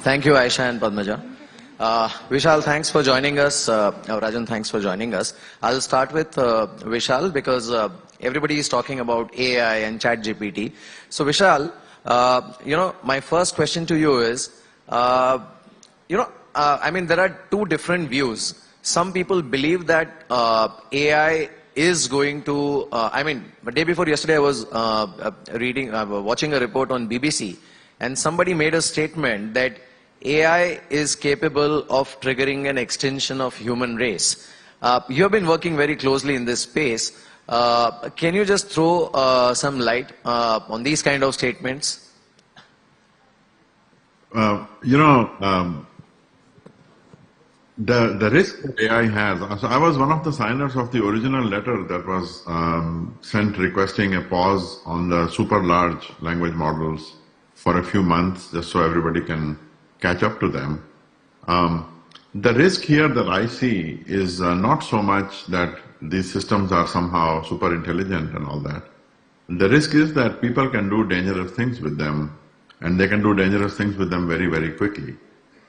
Thank you, Aisha and Padmaja. Vishal, thanks for joining us. Rajan, thanks for joining us. I'll start with Vishal because everybody is talking about AI and ChatGPT. So Vishal, my first question to you is, I mean, there are two different views. Some people believe that AI is going to, the day before yesterday I was watching a report on BBC, and somebody made a statement that AI is capable of triggering an extinction of human race. You have been working very closely in this space. Can you just throw some light on these kind of statements? The risk that AI has, so I was one of the signers of the original letter that was sent requesting a pause on the super large language models for a few months just so everybody can catch up to them. The risk here that I see is not so much that these systems are somehow super intelligent and all that. The risk is that people can do dangerous things with them, and they can do dangerous things with them very, very quickly.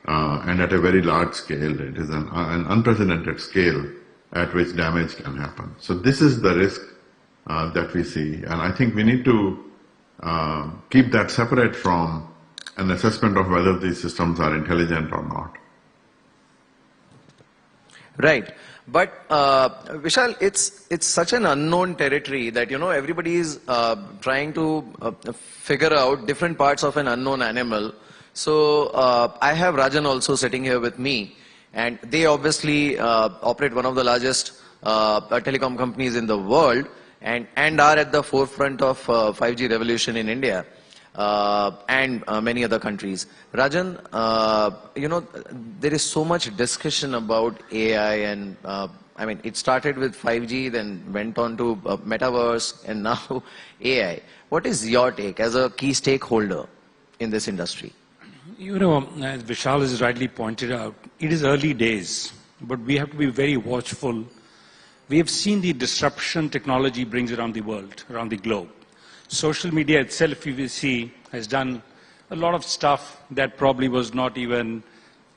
And at a very large scale. It is an unprecedented scale at which damage can happen. So this is the risk that we see, and I think we need to keep that separate from an assessment of whether these systems are intelligent or not. Right. But Vishal, it's such an unknown territory that everybody is trying to figure out different parts of an unknown animal. So I have Rajan also sitting here with me, and they obviously operate one of the largest telecom companies in the world, and are at the forefront of 5G revolution in India and many other countries. Rajan, there is so much discussion about AI, and it started with 5G, then went on to metaverse, and now AI. What is your take as a key stakeholder in this industry? As Vishal has rightly pointed out, it is early days, but we have to be very watchful. We have seen the disruption technology brings around the world, around the globe. Social media itself, you will see, has done a lot of stuff that probably was not even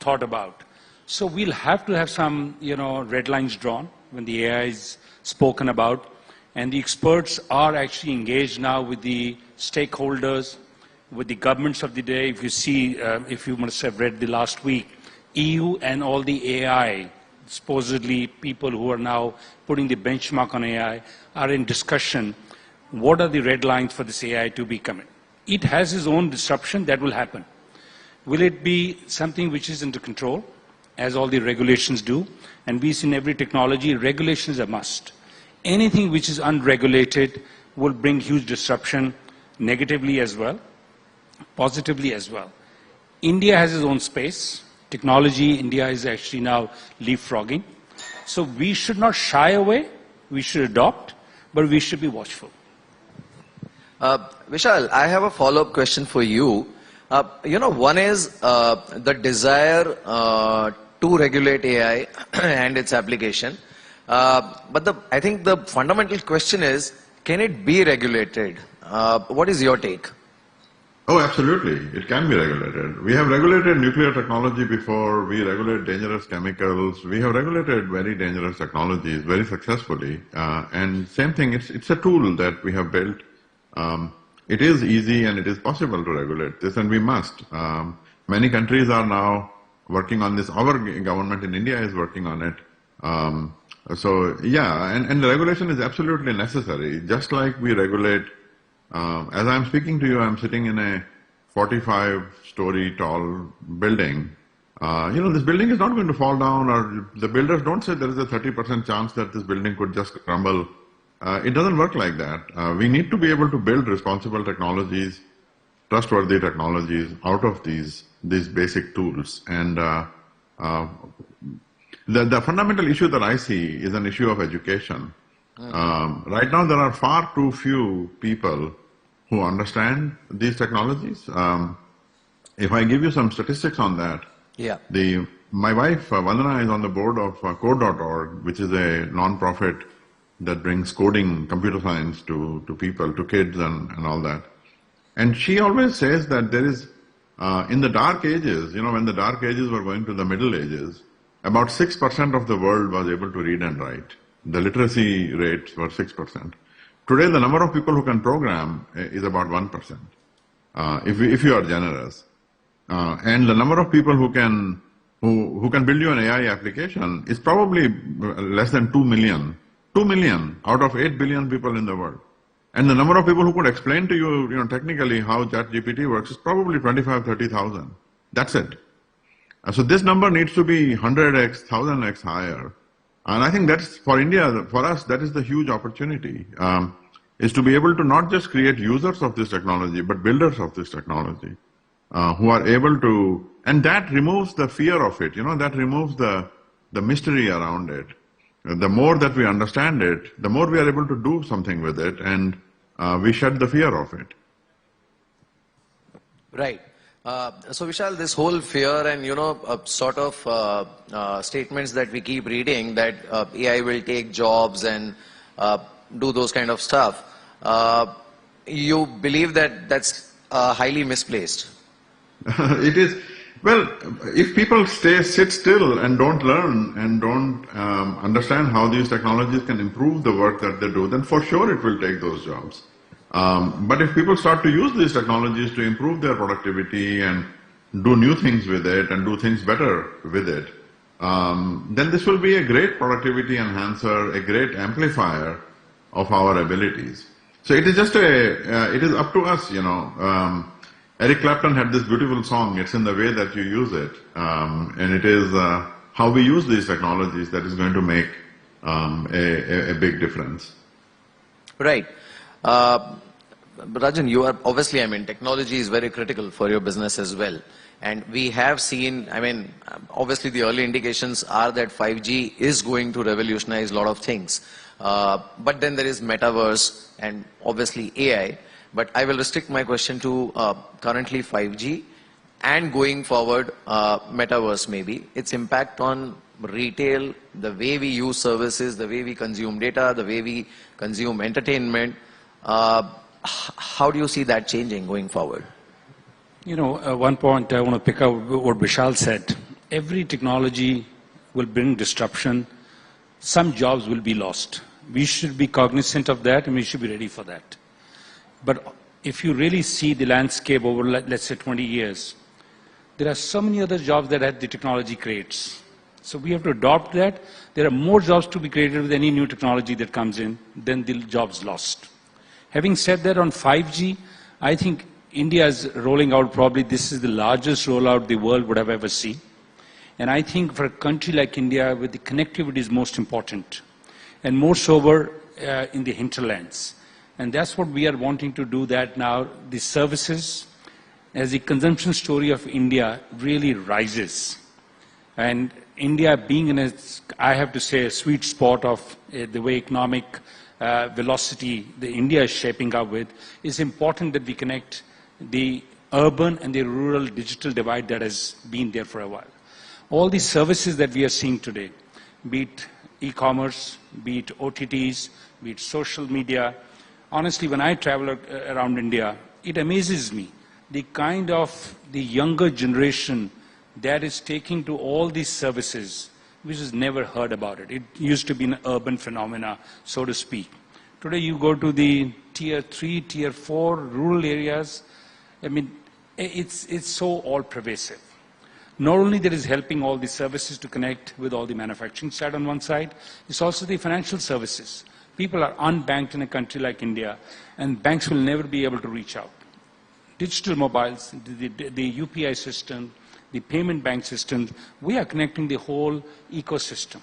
thought about. So we'll have to have some, red lines drawn when the AI is spoken about. And the experts are actually engaged now with the stakeholders, with the governments of the day. If you see, if you must have read the last week, EU and all the AI, supposedly people who are now putting the benchmark on AI, are in discussion. What are the red lines for this AI to be coming? It has its own disruption that will happen. Will it be something which is under control, as all the regulations do? And we see in every technology, regulation is a must. Anything which is unregulated will bring huge disruption, negatively as well, positively as well. India has its own space. Technology, India is actually now leapfrogging. So we should not shy away. We should adopt, but we should be watchful. Vishal, I have a follow-up question for you. One is the desire to regulate AI and its application. But I think the fundamental question is, can it be regulated? What is your take? Oh, absolutely. It can be regulated. We have regulated nuclear technology before. We regulate dangerous chemicals. We have regulated very dangerous technologies very successfully. And same thing, it's a tool that we have built. It is easy and it is possible to regulate this, and we must. Many countries are now working on this. Our government in India is working on it. So yeah, and the regulation is absolutely necessary. Just like we regulate. As I'm speaking to you, I'm sitting in a 45-story tall building. This building is not going to fall down, or the builders don't say there is a 30% chance that this building could just crumble. It doesn't work like that. We need to be able to build responsible technologies, trustworthy technologies out of these basic tools. And the fundamental issue that I see is an issue of education. Right now, there are far too few people who understand these technologies. If I give you some statistics on that, my wife, Vandana, is on the board of Code.org, which is a non-profit that brings coding, computer science to people, to kids and all that. And she always says that there is In the dark ages, when the dark ages were going to the middle ages, about 6% of the world was able to read and write. The literacy rates were 6%. Today, the number of people who can program is about 1%, if you are generous. And the number of people who can build you an AI application is probably less than 2 million. 2 million out of 8 billion people in the world. And the number of people who could explain to you, technically how ChatGPT works is probably 25, 30,000. That's it. So this number needs to be 100x, 1000x higher. And I think that's, for India, for us, that is the huge opportunity, is to be able to not just create users of this technology, but builders of this technology, who are able to, and that removes the fear of it, that removes the mystery around it. The more that we understand it, the more we are able to do something with it, and we shed the fear of it. Right. So Vishal, this whole fear and, sort of statements that we keep reading that AI will take jobs and do those kind of stuff, you believe that that's highly misplaced? It is. Well, if people sit still and don't learn and don't understand how these technologies can improve the work that they do, then for sure it will take those jobs. But if people start to use these technologies to improve their productivity and do new things with it and do things better with it, then this will be a great productivity enhancer, a great amplifier of our abilities. So it is just it is up to us, Eric Clapton had this beautiful song, "It's in the way that you use it," and it is how we use these technologies that is going to make a big difference. Right. Rajan, you are obviously, technology is very critical for your business as well. And we have seen, obviously the early indications are that 5G is going to revolutionize a lot of things. But then there is metaverse and obviously AI. But I will restrict my question to currently 5G and going forward, metaverse maybe. Its impact on retail, the way we use services, the way we consume data, the way we consume entertainment. How do you see that changing going forward? One point I want to pick up what Vishal said. Every technology will bring disruption. Some jobs will be lost. We should be cognizant of that and we should be ready for that. But if you really see the landscape over, let's say, 20 years, there are so many other jobs that the technology creates. So we have to adopt that. There are more jobs to be created with any new technology that comes in than the jobs lost. Having said that, on 5G, I think India is rolling out, probably this is the largest rollout the world would have ever seen. And I think for a country like India, where the connectivity is most important, and more so in the hinterlands. And that's what we are wanting to do that now. The services, as the consumption story of India really rises. And India being in I have to say, a sweet spot of the way economic velocity India is shaping up with, is important that we connect the urban and the rural digital divide that has been there for a while. All the services that we are seeing today, be it e-commerce, be it OTTs, be it social media. Honestly, when I travel around India, it amazes me the kind of the younger generation that is taking to all these services, which has never heard about it. It used to be an urban phenomena, so to speak. Today you go to the tier 3, tier 4 rural areas. It's so all pervasive. Not only that is helping all the services to connect with all the manufacturing side on one side, it's also the financial services. People are unbanked in a country like India, and banks will never be able to reach out. Digital mobiles, the UPI system, the payment bank systems, we are connecting the whole ecosystem.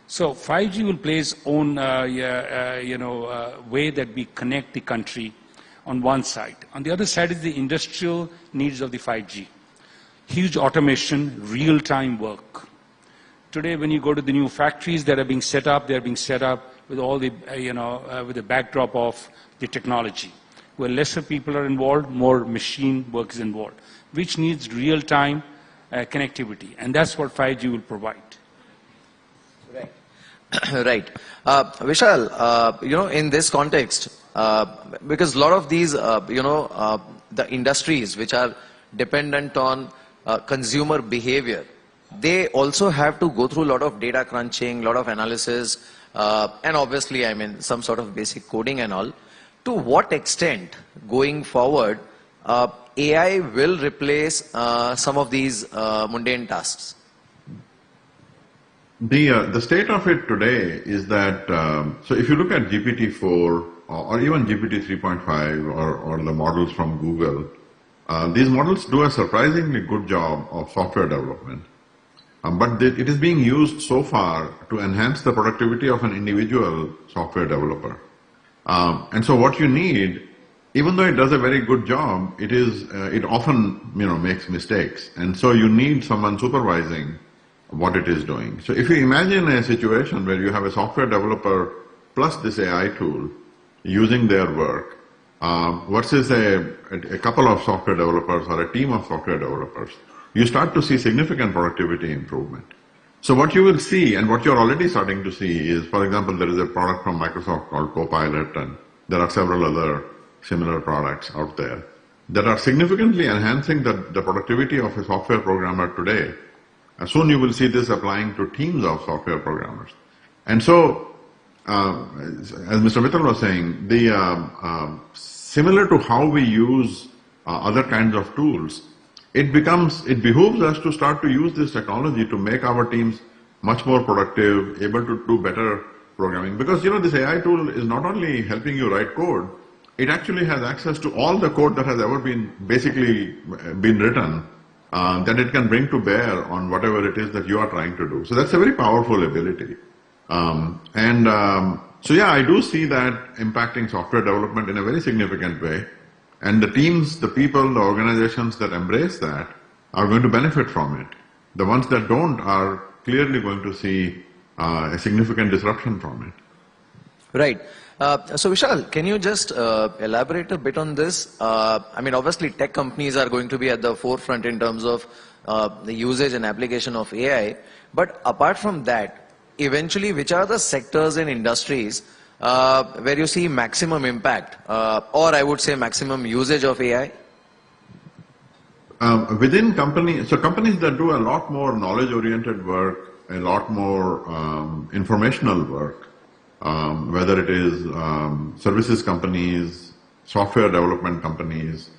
So 5G will play its own way that we connect the country on one side. On the other side is the industrial needs of the 5G. Huge automation, real-time work. Today, when you go to the new factories that are being set up, they are being set up with all the, with the backdrop of the technology. Where lesser people are involved, more machine work is involved, which needs real-time connectivity. And that's what 5G will provide. Right. Right. Vishal, in this context, because a lot of these, the industries which are dependent on consumer behavior, they also have to go through a lot of data crunching, a lot of analysis, and obviously, I mean, some sort of basic coding and all. To what extent, going forward, AI will replace some of these mundane tasks? The state of it today is that, so if you look at GPT-4 or even GPT 3.5 or the models from Google, these models do a surprisingly good job of software development. But it is being used so far to enhance the productivity of an individual software developer. And so what you need, even though it does a very good job, it often makes mistakes. And so you need someone supervising what it is doing. So if you imagine a situation where you have a software developer plus this AI tool using their work versus a couple of software developers or a team of software developers, you start to see significant productivity improvement. So what you will see, and what you're already starting to see is, for example, there is a product from Microsoft called Copilot, and there are several other similar products out there that are significantly enhancing the productivity of a software programmer today. And soon you will see this applying to teams of software programmers. And so, as Mr. Mittal was saying, similar to how we use other kinds of tools, it behooves us to start to use this technology to make our teams much more productive, able to do better programming. Because, this AI tool is not only helping you write code, it actually has access to all the code that has ever been written, that it can bring to bear on whatever it is that you are trying to do. So that's a very powerful ability. So yeah, I do see that impacting software development in a very significant way. And the teams, the people, the organizations that embrace that are going to benefit from it. The ones that don't are clearly going to see a significant disruption from it. Right. So Vishal, can you just elaborate a bit on this? I mean, obviously tech companies are going to be at the forefront in terms of the usage and application of AI. But apart from that, eventually, which are the sectors and industries where you see maximum impact, or I would say maximum usage of AI? Within companies, so companies that do a lot more knowledge-oriented work, a lot more informational work, whether it is services companies, software development companies,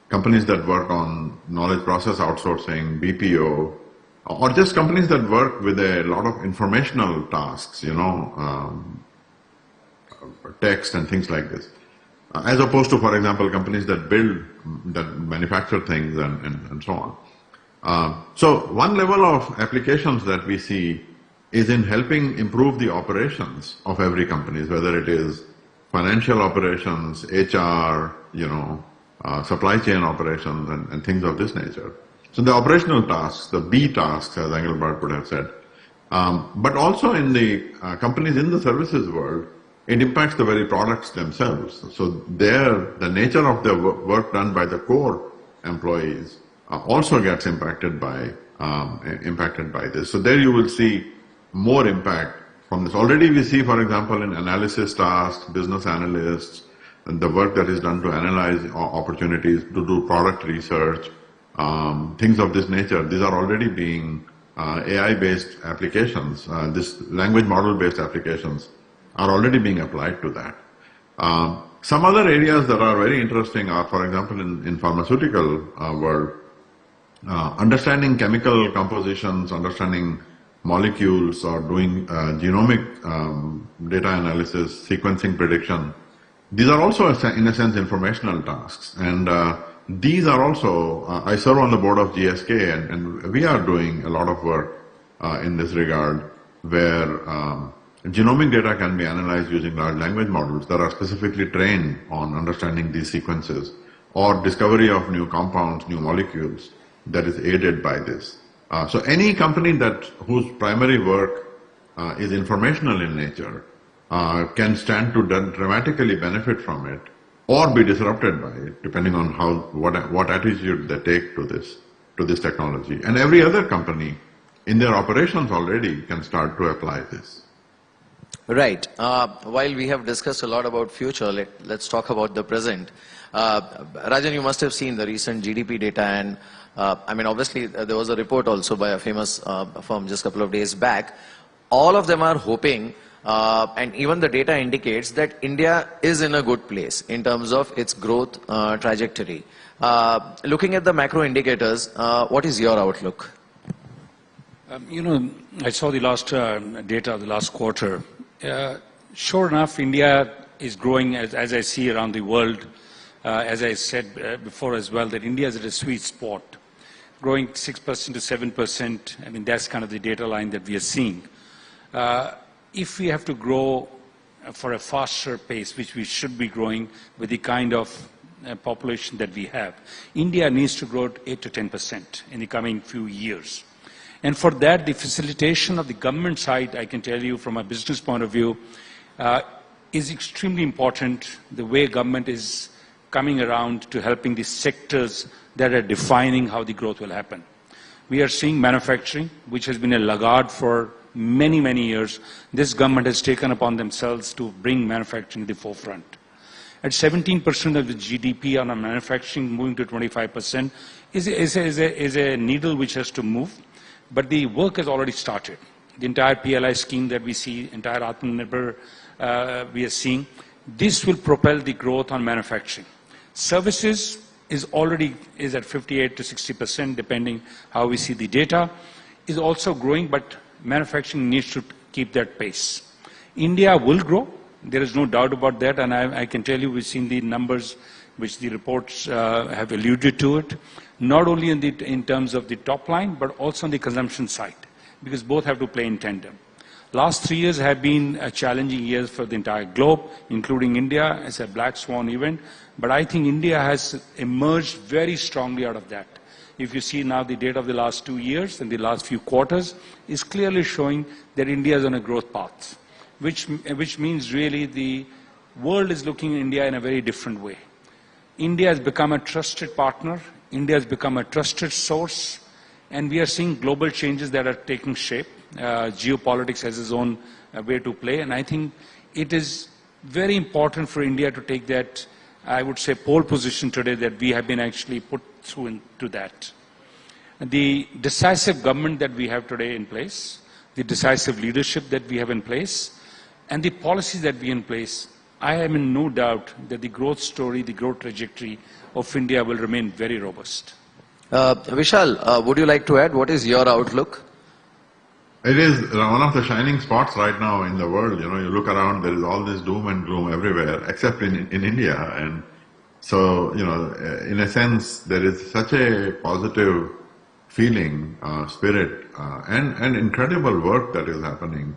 companies that work on knowledge process outsourcing, BPO, or just companies that work with a lot of informational tasks, text and things like this, as opposed to, for example, companies that manufacture things and so on. So one level of applications that we see is in helping improve the operations of every company, whether it is financial operations, HR, supply chain operations and things of this nature. So the operational tasks, the B tasks, as Engelbart would have said, but also in the companies in the services world, it impacts the very products themselves. So the nature of the work done by the core employees also gets impacted by this. So there you will see more impact from this. Already we see, for example, in analysis tasks, business analysts, and the work that is done to analyze opportunities, to do product research, things of this nature. These are already being AI-based applications. This language model-based applications are already being applied to that. Some other areas that are very interesting are, for example, in pharmaceutical world, understanding chemical compositions, understanding molecules, or doing genomic data analysis, sequencing prediction. These are also, in a sense, informational tasks. And these are also, I serve on the board of GSK, and we are doing a lot of work in this regard, where genomic data can be analyzed using large language models that are specifically trained on understanding these sequences, or discovery of new compounds, new molecules that is aided by this. So any company whose primary work is informational in nature can stand to dramatically benefit from it, or be disrupted by it, depending on what attitude they take to this technology. And every other company in their operations already can start to apply this. Right. While we have discussed a lot about future, let's talk about the present. Rajan, you must have seen the recent GDP data, and I mean, obviously, there was a report also by a famous firm just a couple of days back. All of them are hoping, and even the data indicates that India is in a good place in terms of its growth trajectory. Looking at the macro indicators, what is your outlook? I saw the last data of the last quarter. Sure enough, India is growing, as I see around the world. As I said before as well, that India is at a sweet spot, growing 6% to 7%. I mean, that's kind of the data line that we are seeing. If we have to grow for a faster pace, which we should be growing with the kind of population that we have, India needs to grow at 8 to 10% in the coming few years. And for that, the facilitation of the government side, I can tell you from a business point of view, is extremely important. The way government is coming around to helping the sectors that are defining how the growth will happen. We are seeing manufacturing, which has been a laggard for many, many years. This government has taken upon themselves to bring manufacturing to the forefront. At 17% of the GDP on a manufacturing moving to 25% is a needle which has to move. But the work has already started. The entire PLI scheme that we see, entire Atmanirbhar we are seeing, this will propel the growth on manufacturing. Services is at 58 to 60%, depending how we see the data, is also growing, but manufacturing needs to keep that pace. India will grow. There is no doubt about that, and I can tell you we've seen the numbers which the reports have alluded to it, not only in terms of the top line, but also on the consumption side, because both have to play in tandem. Last 3 years have been challenging years for the entire globe, including India as a black swan event, but I think India has emerged very strongly out of that. If you see now the data of the last 2 years and the last few quarters is clearly showing that India is on a growth path, which means really the world is looking at India in a very different way. India has become a trusted partner. India has become a trusted source, and we are seeing global changes that are taking shape. Geopolitics has its own way to play, and I think it is very important for India to take that, I would say, pole position today that we have been actually put through into that. The decisive government that we have today in place, the decisive leadership that we have in place, and the policies that we have in place, I am in no doubt that the growth story, the growth trajectory of India will remain very robust. Vishal, would you like to add? What is your outlook? It is one of the shining spots right now in the world. You look around, there is all this doom and gloom everywhere, except in India. And so, in a sense, there is such a positive feeling, spirit, and incredible work that is happening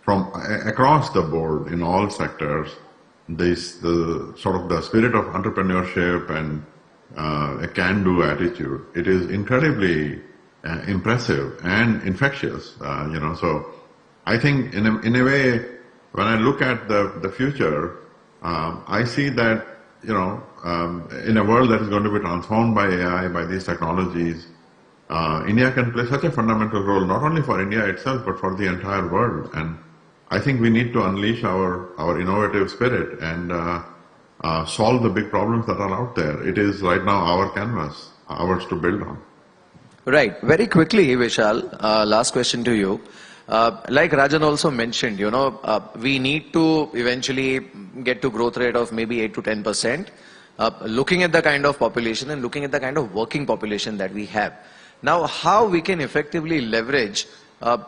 from across the board in all sectors. The spirit of entrepreneurship and a can-do attitude. It is incredibly impressive and infectious. So I think in a way, when I look at the future, I see that in a world that is going to be transformed by AI, by these technologies, India can play such a fundamental role not only for India itself but for the entire world. And I think we need to unleash our innovative spirit and solve the big problems that are out there. It is right now our canvas, ours to build on. Right. Very quickly, Vishal, last question to you. Like Rajan also mentioned, we need to eventually get to growth rate of maybe 8 to 10%, looking at the kind of population and looking at the kind of working population that we have. Now, how we can effectively leverage,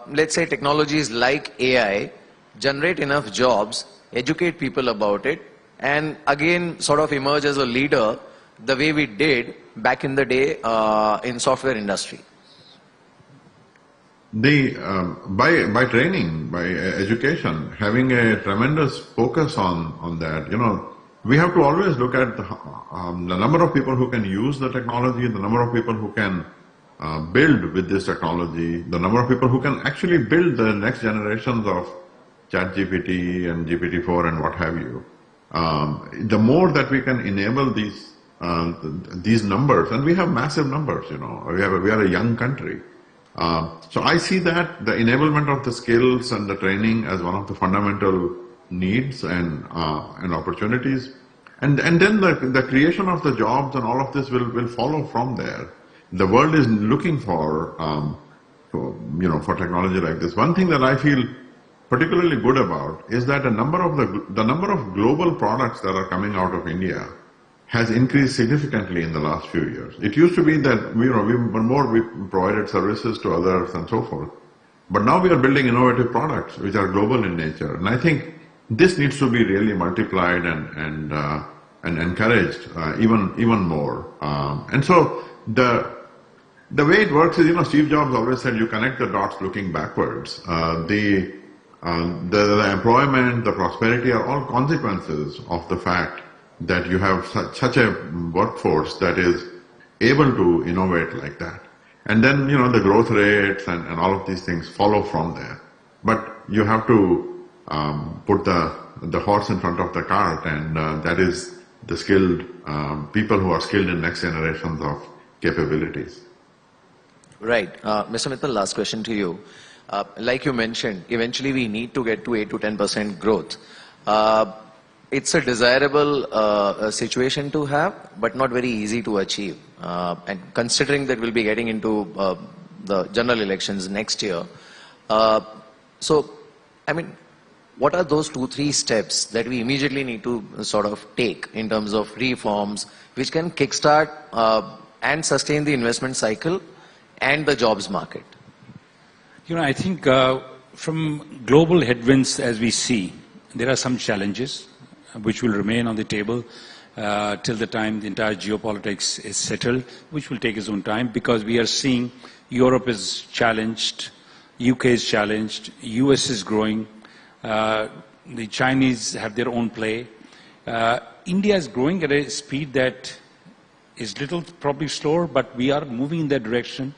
let's say, technologies like AI, generate enough jobs, educate people about it, and again sort of emerge as a leader the way we did back in the day in software industry. By training, by education, having a tremendous focus on that, we have to always look at the number of people who can use the technology, the number of people who can build with this technology, the number of people who can actually build the next generations of ChatGPT and GPT-4 and what have you. The more that we can enable these numbers, and we have massive numbers, we are a young country. So I see that the enablement of the skills and the training as one of the fundamental needs and opportunities. And then the creation of the jobs and all of this will follow from there. The world is looking for technology like this. One thing that I feel particularly good about is that the number of global products that are coming out of India has increased significantly in the last few years. It used to be that we provided services to others and so forth, but now we are building innovative products which are global in nature. And I think this needs to be really multiplied and encouraged even more. And so the way it works is, Steve Jobs always said you connect the dots looking backwards. The employment, the prosperity are all consequences of the fact that you have such a workforce that is able to innovate like that. And then, the growth rates and all of these things follow from there. But you have to put the horse in front of the cart, and that is the skilled people who are skilled in next generations of capabilities. Right. Mr. Mittal, last question to you. Like you mentioned, eventually we need to get to 8 to 10% growth. It's a desirable situation to have, but not very easy to achieve. And considering that we'll be getting into the general elections next year, what are those 2-3 steps that we immediately need to sort of take in terms of reforms, which can kickstart and sustain the investment cycle and the jobs market? I think from global headwinds as we see, there are some challenges which will remain on the table till the time the entire geopolitics is settled, which will take its own time, because we are seeing Europe is challenged, UK is challenged, US is growing, the Chinese have their own play. India is growing at a speed that is probably slower, but we are moving in that direction.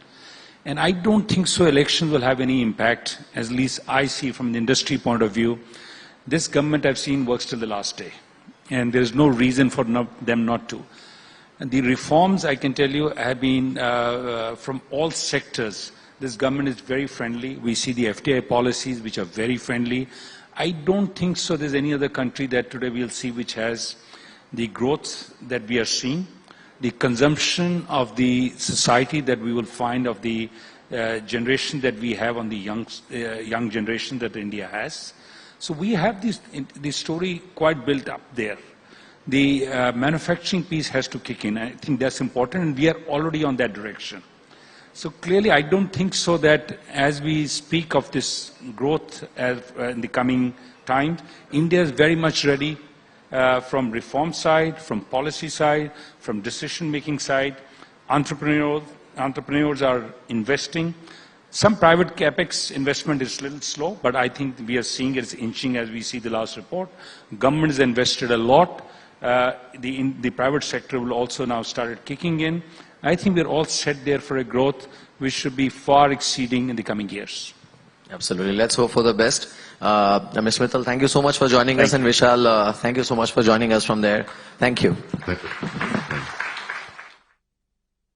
And I don't think so elections will have any impact, at least I see from the industry point of view. This government I've seen works till the last day, and there's no reason for them not to. And the reforms, I can tell you, have been from all sectors. This government is very friendly. We see the FDI policies, which are very friendly. I don't think so there's any other country that today we'll see which has the growth that we are seeing, the consumption of the society that we will find of the generation that we have on the young generation that India has. So we have this story quite built up there. The manufacturing piece has to kick in. I think that's important, and we are already on that direction. So clearly, I don't think so that as we speak of this growth in the coming times, India is very much ready from reform side, from policy side, from decision-making side. Entrepreneurs are investing. Some private capex investment is a little slow, but I think we are seeing it's inching as we see the last report. Government has invested a lot. The private sector will also now start kicking in. I think we're all set there for a growth which should be far exceeding in the coming years. Absolutely. Let's hope for the best. Mr. Mittal, thank you so much for joining us. And Vishal, thank you so much for joining us from there. Thank you. Thank you.